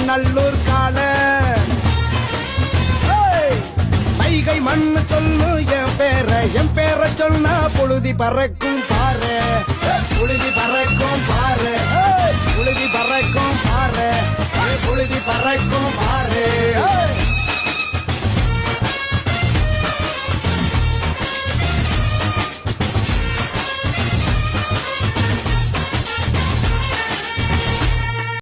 நல்லூர் கால மைகை மண்ணு சொல்லு என் பேரை சொன்னா புழுதி பறக்கும் பாரு புழுதி பறக்கும் பாரு புழுதி பறக்கும் பாரு புழுதி பறக்கும் பாரு